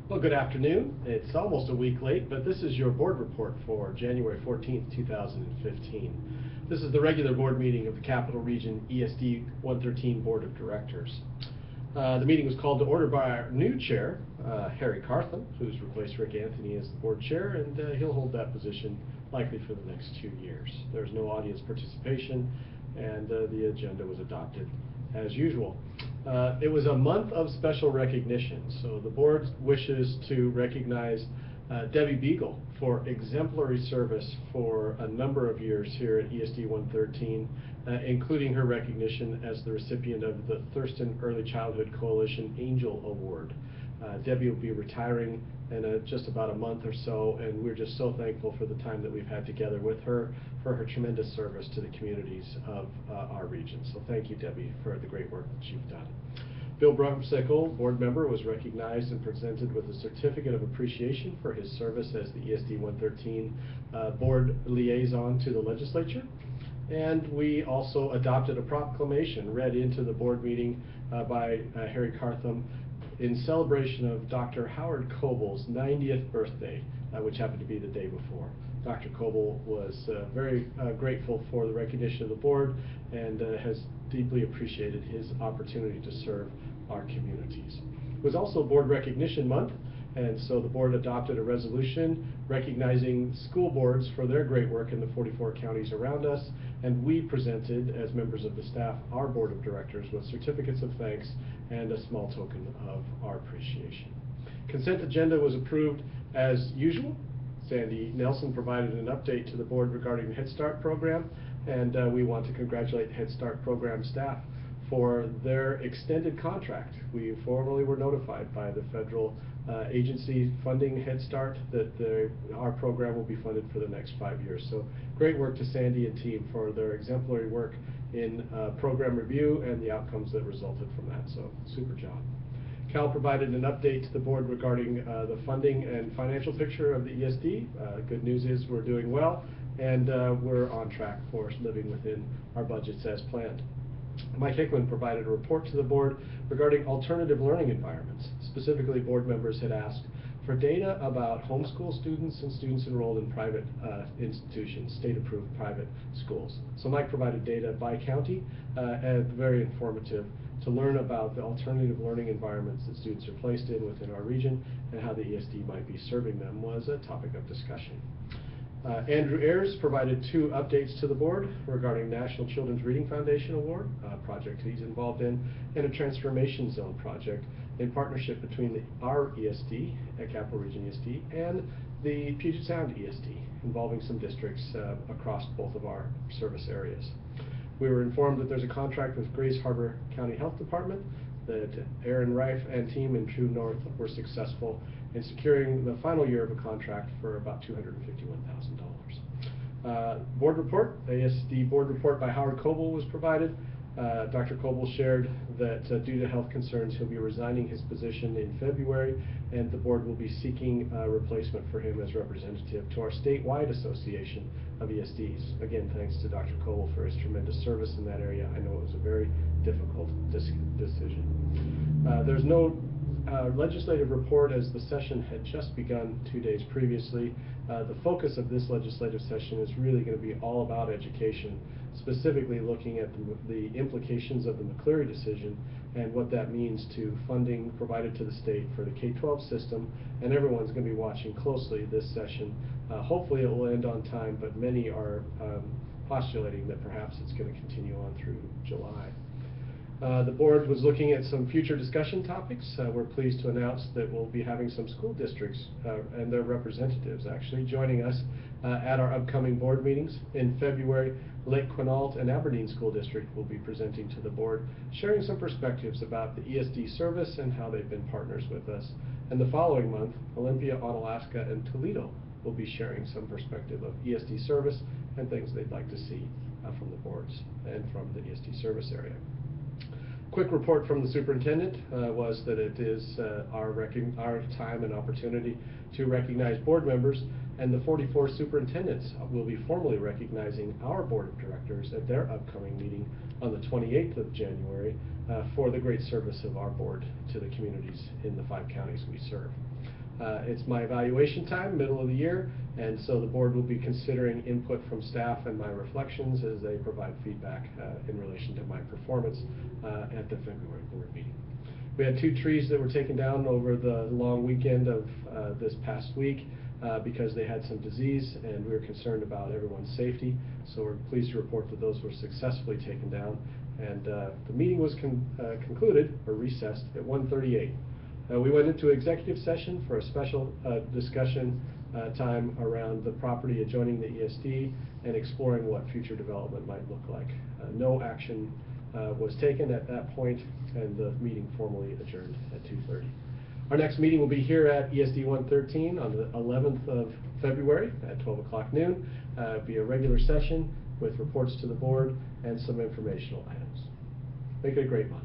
Well, good afternoon. It's almost a week late, but this is your board report for January 14th, 2015. This is the regular board meeting of the Capital Region ESD 113 Board of Directors. The meeting was called to order by our new chair, Harry Cartham, who's replaced Rick Anthony as the board chair, and he'll hold that position likely for the next 2 years. There's no audience participation, and the agenda was adopted as usual. It was a month of special recognition, so the board wishes to recognize Debbie Beagle for exemplary service for a number of years here at ESD 113, including her recognition as the recipient of the Thurston Early Childhood Coalition Angel Award. Debbie will be retiring in just about a month or so, and we're just so thankful for the time that we've had together with her for her tremendous service to the communities of our region. So thank you, Debbie, for the great work that you've done. Bill Brumsicle, board member, was recognized and presented with a certificate of appreciation for his service as the ESD 113 board liaison to the legislature. And we also adopted a proclamation read into the board meeting by Harry Cartham in celebration of Dr. Howard Coble's 90th birthday, which happened to be the day before. Dr. Coble was very grateful for the recognition of the board and has deeply appreciated his opportunity to serve our communities. It was also Board Recognition Month, and so the board adopted a resolution recognizing school boards for their great work in the 44 counties around us, and we presented, as members of the staff, our board of directors with certificates of thanks and a small token of our appreciation. Consent agenda was approved as usual. Sandy Nelson provided an update to the board regarding the Head Start program, and we want to congratulate the Head Start program staff for their extended contract. We formally were notified by the federal agency funding Head Start that our program will be funded for the next 5 years. So great work to Sandy and team for their exemplary work in program review and the outcomes that resulted from that. So super job. Cal provided an update to the board regarding the funding and financial picture of the ESD. Good news is we're doing well, and we're on track for living within our budgets as planned. Mike Hickman provided a report to the board regarding alternative learning environments. Specifically, board members had asked for data about homeschool students and students enrolled in private institutions, state-approved private schools. So Mike provided data by county, and very informative to learn about the alternative learning environments that students are placed in within our region and how the ESD might be serving them was a topic of discussion. Andrew Ayers provided 2 updates to the board regarding National Children's Reading Foundation Award, a project he's involved in, and a Transformation Zone project in partnership between our ESD, at Capital Region ESD, and the Puget Sound ESD, involving some districts across both of our service areas. We were informed that there's a contract with Grays Harbor County Health Department, that Aaron Reif and team in True North were successful in securing the final year of a contract for about $251,000. Board report, ASD board report by Howard Coble was provided. Dr. Coble shared that due to health concerns, he'll be resigning his position in February, and the board will be seeking a replacement for him as representative to our statewide association of ESDs. Again, thanks to Dr. Coble for his tremendous service in that area. I know it was a very difficult decision. There's no legislative report, as the session had just begun 2 days previously. The focus of this legislative session is really going to be all about education, specifically looking at the implications of the McCleary decision and what that means to funding provided to the state for the K-12 system, and everyone's going to be watching closely this session. Hopefully it will end on time, but many are postulating that perhaps it's going to continue on through July. The board was looking at some future discussion topics. We're pleased to announce that we'll be having some school districts and their representatives actually joining us at our upcoming board meetings. In February, Lake Quinault and Aberdeen School District will be presenting to the board, sharing some perspectives about the ESD service and how they've been partners with us. And the following month, Olympia, Onalaska, and Toledo will be sharing some perspective of ESD service and things they'd like to see from the boards and from the ESD service area. Quick report from the superintendent was that it is our time and opportunity to recognize board members, and the 44 superintendents will be formally recognizing our board of directors at their upcoming meeting on the 28th of January for the great service of our board to the communities in the 5 counties we serve. It's my evaluation time, middle of the year, and so the board will be considering input from staff and my reflections as they provide feedback in relation to my performance at the February board meeting. We had 2 trees that were taken down over the long weekend of this past week because they had some disease, and we were concerned about everyone's safety, so we're pleased to report that those were successfully taken down, and the meeting was concluded, or recessed, at 1:38. We went into executive session for a special discussion time around the property adjoining the ESD and exploring what future development might look like. No action was taken at that point, and the meeting formally adjourned at 2:30. Our next meeting will be here at ESD 113 on the 11th of February at 12 o'clock noon. It'll be a regular session with reports to the board and some informational items. Make it a great month.